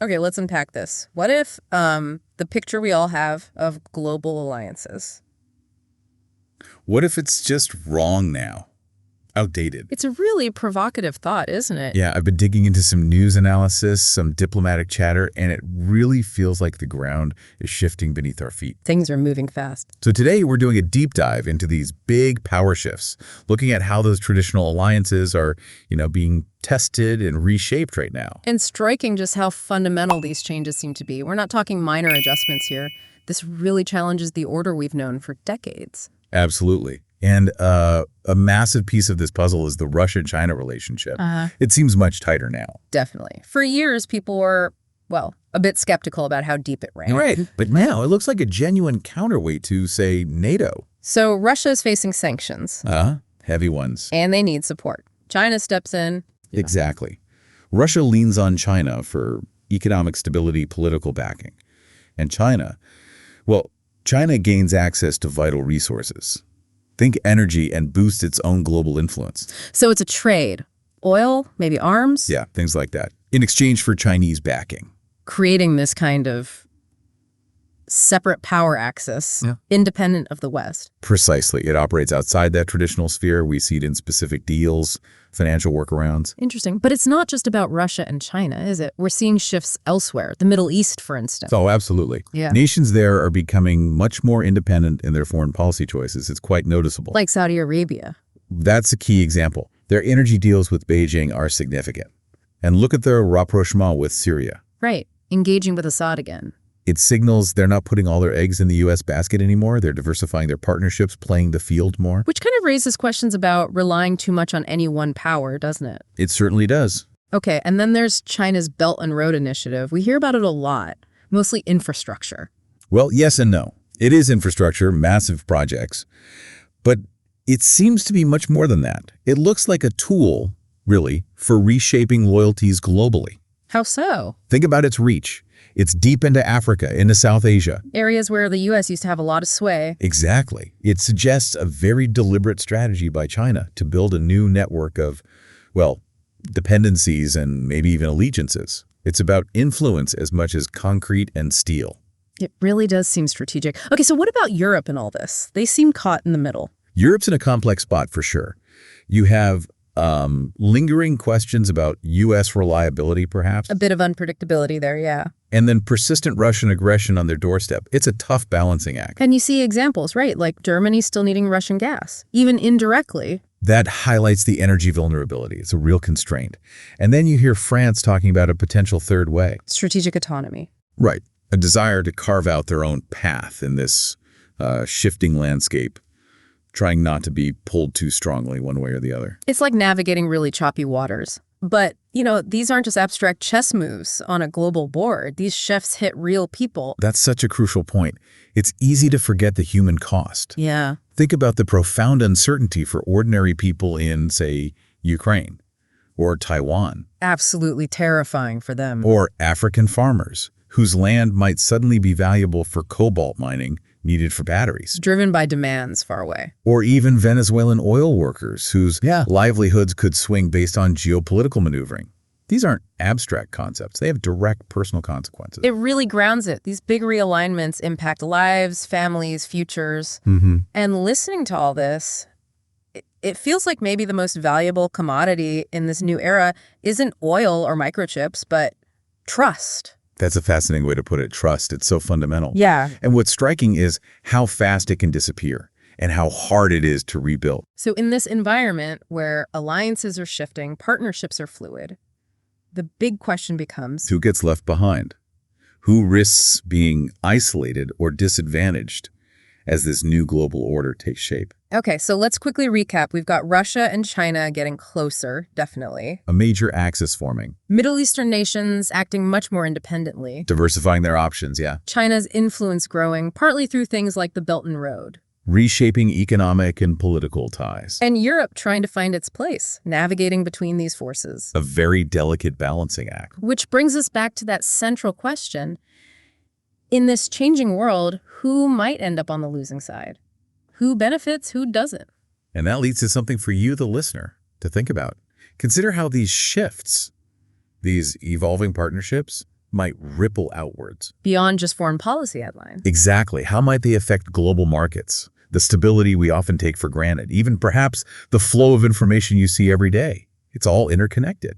Okay, let's unpack this. What if the picture we all have of global alliances? What if it's just wrong now? Outdated. It's a really provocative thought, isn't it? Yeah, I've been digging into some news analysis, some diplomatic chatter, and it really feels like the ground is shifting beneath our feet. Things are moving fast. So today we're doing a deep dive into these big power shifts, looking at how those traditional alliances are, being tested and reshaped right now. And striking just how fundamental these changes seem to be. We're not talking minor adjustments here. This really challenges the order we've known for decades. Absolutely. And a massive piece of this puzzle is the Russia-China relationship. It seems much tighter now. Definitely. For years, people were, well, a bit skeptical about how deep it ran. Right. But now it looks like a genuine counterweight to, say, NATO. So Russia is facing sanctions. Heavy ones. And they need support. China steps in. Exactly. Russia leans on China for economic stability, political backing. And China gains access to vital resources. Think energy and boost its own global influence. So it's a trade. Oil, maybe arms? Yeah, things like that. In exchange for Chinese backing. Creating this kind of separate power axis, independent of the West. Precisely. It operates outside that traditional sphere. We see it in specific deals, financial workarounds. Interesting. But it's not just about Russia and China, is it? We're seeing shifts elsewhere. The Middle East, for instance. Oh, absolutely. Yeah. Nations there are becoming much more independent in their foreign policy choices. It's quite noticeable. Like Saudi Arabia. That's a key example. Their energy deals with Beijing are significant. And look at their rapprochement with Syria. Right. Engaging with Assad again. It signals they're not putting all their eggs in the U.S. basket anymore. They're diversifying their partnerships, playing the field more. Which kind of raises questions about relying too much on any one power, doesn't it? It certainly does. Okay, and then there's China's Belt and Road Initiative. We hear about it a lot, mostly infrastructure. Well, yes and no. It is infrastructure, massive projects. But it seems to be much more than that. It looks like a tool, really, for reshaping loyalties globally. How so? Think about its reach. It's deep into Africa, into South Asia. Areas where the U.S. used to have a lot of sway. Exactly. It suggests a very deliberate strategy by China to build a new network of, dependencies and maybe even allegiances. It's about influence as much as concrete and steel. It really does seem strategic. Okay, so what about Europe in all this? They seem caught in the middle. Europe's in a complex spot for sure. You have lingering questions about U.S. reliability, perhaps. A bit of unpredictability there, yeah. And then persistent Russian aggression on their doorstep. It's a tough balancing act. And you see examples, right? Like Germany still needing Russian gas, even indirectly. That highlights the energy vulnerability. It's a real constraint. And then you hear France talking about a potential third way. Strategic autonomy. Right. A desire to carve out their own path in this shifting landscape, trying not to be pulled too strongly one way or the other. It's like navigating really choppy waters. But, these aren't just abstract chess moves on a global board. These chefs hit real people. That's such a crucial point. It's easy to forget the human cost. Yeah. Think about the profound uncertainty for ordinary people in, say, Ukraine or Taiwan. Absolutely terrifying for them. Or African farmers whose land might suddenly be valuable for cobalt mining needed for batteries. Driven by demands far away. Or even Venezuelan oil workers whose livelihoods could swing based on geopolitical maneuvering. These aren't abstract concepts. They have direct personal consequences. It really grounds it. These big realignments impact lives, families, futures. And listening to all this, it feels like maybe the most valuable commodity in this new era isn't oil or microchips, but trust. That's a fascinating way to put it. Trust. It's so fundamental. Yeah. And what's striking is how fast it can disappear and how hard it is to rebuild. So in this environment where alliances are shifting, partnerships are fluid, the big question becomes, who gets left behind? Who risks being isolated or disadvantaged as this new global order takes shape? Okay, so let's quickly recap. We've got Russia and China getting closer, definitely. A major axis forming. Middle Eastern nations acting much more independently. Diversifying their options, yeah. China's influence growing, partly through things like the Belt and Road. Reshaping economic and political ties. And Europe trying to find its place, navigating between these forces. A very delicate balancing act. Which brings us back to that central question. In this changing world, who might end up on the losing side? Who benefits, who doesn't? And that leads to something for you, the listener, to think about. Consider how these shifts, these evolving partnerships, might ripple outwards. Beyond just foreign policy headlines. Exactly. How might they affect global markets, the stability we often take for granted, even perhaps the flow of information you see every day? It's all interconnected.